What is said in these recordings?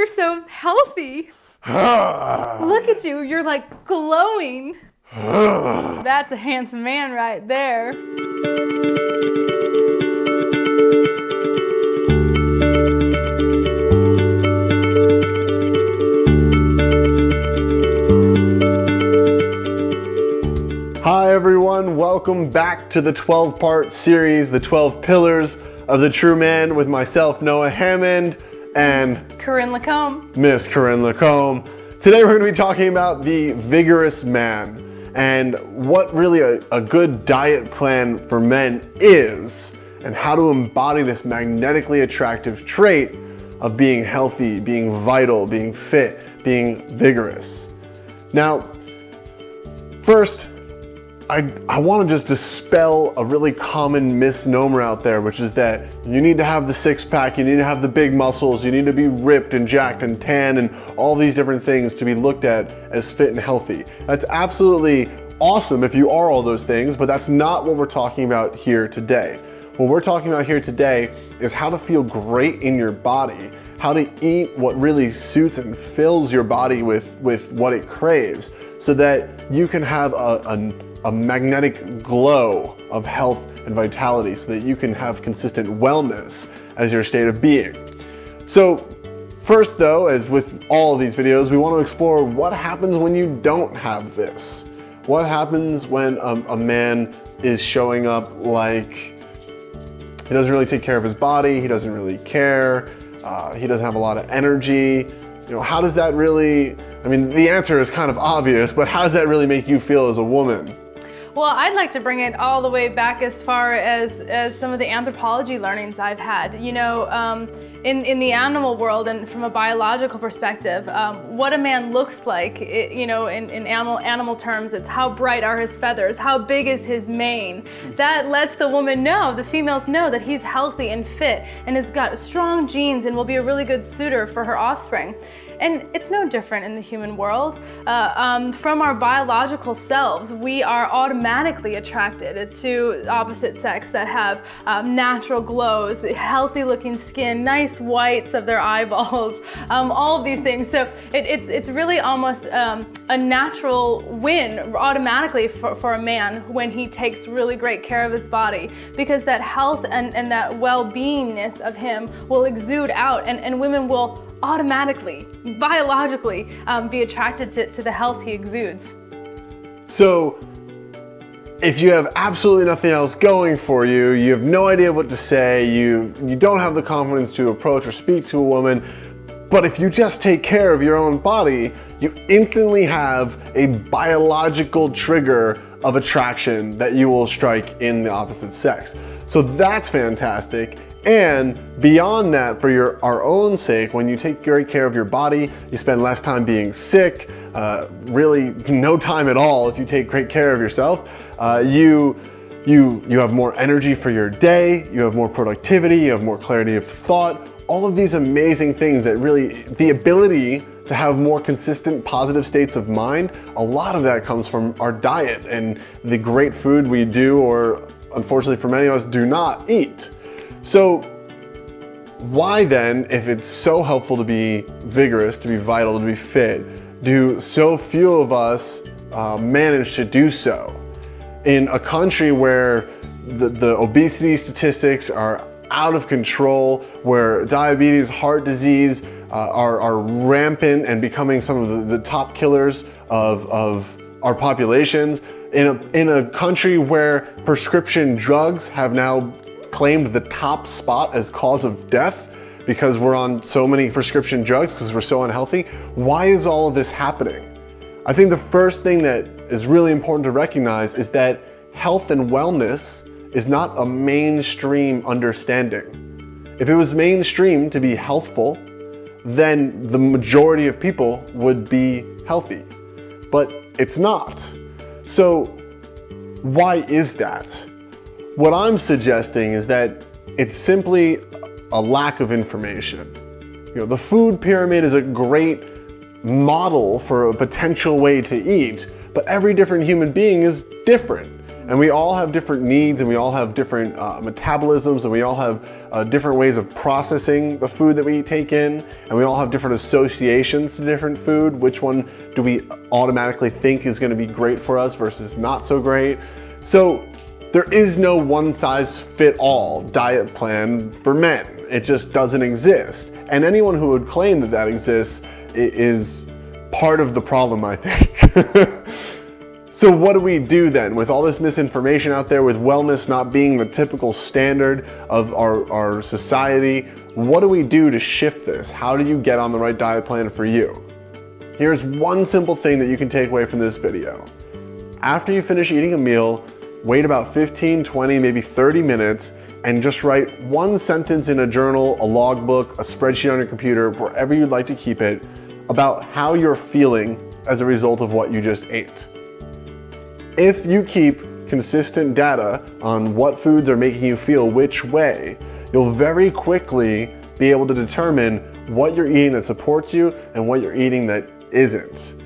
you're so healthy. Look at you, you're like glowing. That's a handsome man right there. Hi everyone, welcome back to the 12-part series, The 12 Pillars of the True Man, with myself, Noah Hammond, and Corinne Lacombe. Miss Corinne Lacombe. Today we're going to be talking about the vigorous man and what really a good diet plan for men is, and how to embody this magnetically attractive trait of being healthy, being vital, being fit, being vigorous. Now, first, I want to just dispel a really common misnomer out there, which is that you need to have the six-pack, you need to have the big muscles, you need to be ripped and jacked and tan and all these different things to be looked at as fit and healthy. That's absolutely awesome if you are all those things, but that's not what we're talking about here today. What we're talking about here today is how to feel great in your body, how to eat what really suits and fills your body with what it craves, so that you can have a magnetic glow of health and vitality, so that you can have consistent wellness as your state of being. So first though, as with all of these videos, we want to explore what happens when you don't have this. What happens when a man is showing up like he doesn't really take care of his body, he doesn't really care, he doesn't have a lot of energy. You know, how does that really, I mean, the answer is kind of obvious, but how does that really make you feel as a woman? Well, I'd like to bring it all the way back as far as some of the anthropology learnings I've had. You know, in the animal world and from a biological perspective, what a man looks like, you know, in animal terms, it's how bright are his feathers, how big is his mane. That lets the woman know, the females know, that he's healthy and fit and has got strong genes and will be a really good suitor for her offspring. And it's no different in the human world. From our biological selves, we are automatically attracted to opposite sex that have natural glows, healthy looking skin, nice whites of their eyeballs, all of these things. So it's really almost a natural win automatically for a man when he takes really great care of his body, because that health and that well-beingness of him will exude out, and women will automatically, biologically, be attracted to the health he exudes. So if you have absolutely nothing else going for you, you have no idea what to say, you don't have the confidence to approach or speak to a woman, but if you just take care of your own body, you instantly have a biological trigger of attraction that you will strike in the opposite sex. So that's fantastic. And beyond that, for our own sake, when you take great care of your body, you spend less time being sick, really no time at all if you take great care of yourself. You have more energy for your day, you have more productivity, you have more clarity of thought, all of these amazing things that really, the ability to have more consistent positive states of mind, a lot of that comes from our diet and the great food we do, or unfortunately for many of us, do not eat. So why then, if it's so helpful to be vigorous, to be vital, to be fit, do so few of us manage to do so? In a country where the obesity statistics are out of control, where diabetes, heart disease are rampant and becoming some of the top killers of our populations, in a country where prescription drugs have now claimed the top spot as cause of death because we're on so many prescription drugs because we're so unhealthy. Why is all of this happening? I think the first thing that is really important to recognize is that health and wellness is not a mainstream understanding. If it was mainstream to be healthful, then the majority of people would be healthy, but it's not. So why is that? What I'm suggesting is that it's simply a lack of information. You know, the food pyramid is a great model for a potential way to eat, but every different human being is different. And we all have different needs, and we all have different metabolisms, and we all have different ways of processing the food that we take in, and we all have different associations to different food. Which one do we automatically think is going to be great for us versus not so great? So there is no one-size-fit-all diet plan for men. It just doesn't exist. And anyone who would claim that that exists is part of the problem, I think. So what do we do then with all this misinformation out there, with wellness not being the typical standard of our society? What do we do to shift this? How do you get on the right diet plan for you? Here's one simple thing that you can take away from this video. After you finish eating a meal, wait about 15, 20, maybe 30 minutes and just write one sentence in a journal, a logbook, a spreadsheet on your computer, wherever you'd like to keep it, about how you're feeling as a result of what you just ate. If you keep consistent data on what foods are making you feel which way, you'll very quickly be able to determine what you're eating that supports you and what you're eating that isn't.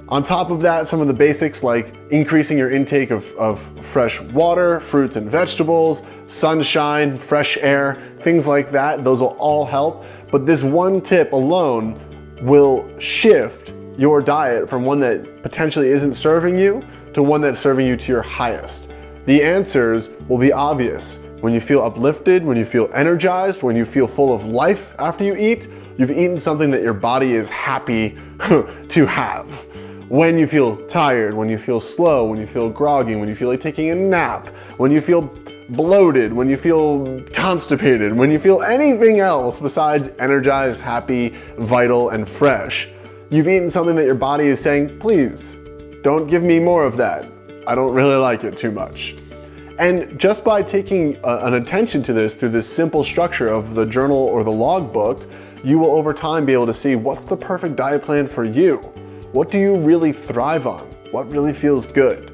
On top of that, some of the basics like increasing your intake of fresh water, fruits and vegetables, sunshine, fresh air, things like that, those will all help. But this one tip alone will shift your diet from one that potentially isn't serving you to one that's serving you to your highest. The answers will be obvious. When you feel uplifted, when you feel energized, when you feel full of life after you eat, you've eaten something that your body is happy to have. When you feel tired, when you feel slow, when you feel groggy, when you feel like taking a nap, when you feel bloated, when you feel constipated, when you feel anything else besides energized, happy, vital, and fresh, you've eaten something that your body is saying, please, don't give me more of that. I don't really like it too much. And just by taking an attention to this through this simple structure of the journal or the logbook, you will over time be able to see what's the perfect diet plan for you. What do you really thrive on? What really feels good?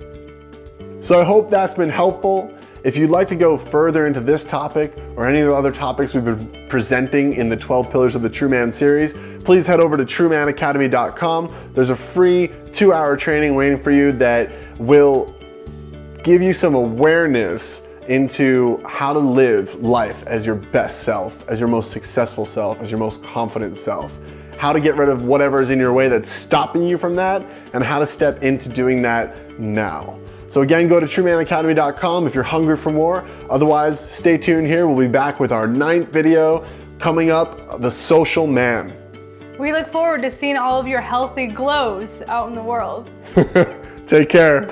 So I hope that's been helpful. If you'd like to go further into this topic or any of the other topics we've been presenting in the 12 Pillars of the True Man series, please head over to truemanacademy.com. There's a free 2-hour training waiting for you that will give you some awareness into how to live life as your best self, as your most successful self, as your most confident self. How to get rid of whatever is in your way that's stopping you from that, and how to step into doing that now. So again, go to truemanacademy.com if you're hungry for more. Otherwise, stay tuned here. We'll be back with our 9th video coming up, The Social Man. We look forward to seeing all of your healthy glows out in the world. Take care.